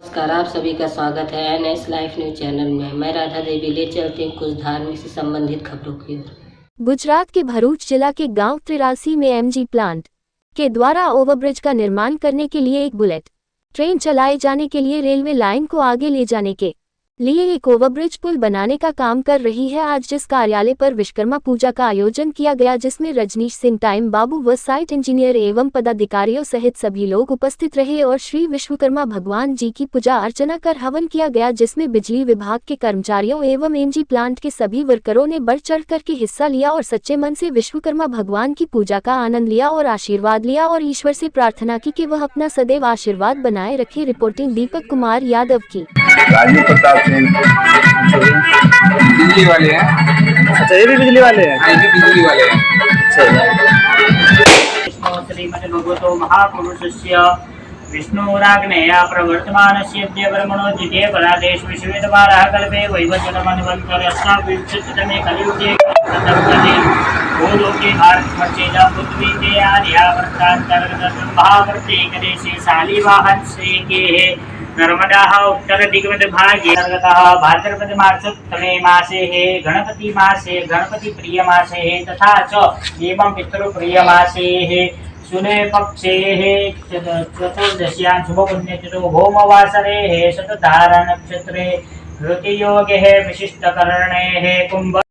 नमस्कार, आप सभी का स्वागत है एनएस लाइफ न्यूज चैनल में। मैं राधा देवी ले चलती हूँ कुछ धार्मिक से संबंधित खबरों की ओर। गुजरात के भरूच जिला के गांव 83 में एमजी प्लांट के द्वारा ओवरब्रिज का निर्माण करने के लिए एक बुलेट ट्रेन चलाए जाने के लिए रेलवे लाइन को आगे ले जाने के लिए एक ओवरब्रिज पुल बनाने का काम कर रही है। आज जिस कार्यालय पर विश्वकर्मा पूजा का आयोजन किया गया, जिसमें रजनीश सिंह टाइम बाबू व साइट इंजीनियर एवं पदाधिकारियों सहित सभी लोग उपस्थित रहे और श्री विश्वकर्मा भगवान जी की पूजा अर्चना कर हवन किया गया, जिसमें बिजली विभाग के कर्मचारियों एवं एमजी प्लांट के सभी वर्करों ने बढ़ चढ़ कर के हिस्सा लिया और सच्चे मन से विश्वकर्मा भगवान की पूजा का आनंद लिया और आशीर्वाद लिया और ईश्वर से प्रार्थना की कि वह अपना सदैव आशीर्वाद बनाए रखे। रिपोर्टिंग दीपक कुमार यादव की। राजीव प्रताप सिंह बिजली वाले हैं। अच्छा, ये भी बिजली वाले हैं। हाँ, ये भी बिजली वाले हैं। श्रीमद् भगवतो महापुरुषस्य विष्णुराग्नेया प्रवर्तमानस्य ब्रह्मणोदिते परादेश विश्वेदवारः कल्पे वैवस्वतमन्वन्तरस्ताविंशतितमे कलियुगे भूलोके भारतमर्चेदा पृथ्वी ते आर्यावर्तान्तर्गतं महावर्तेकदेशे शालिवाहन श्रीकेः नर्मदाः उत्तर दिग्वद भागे अंतर्गतः भाद्रपद मासोत्तमे मासे हे गणपति मासे गणपति प्रिय मासे हे तथा च एवं पितृ प्रिय मासे हे शुने पक्षे हे चतुर्दश्यां शुभ पुण्यतिथौ भौमवासरे हे शतधारा नक्षत्रे ऋतियोगे हे विशिष्टकरणे हे कुंभ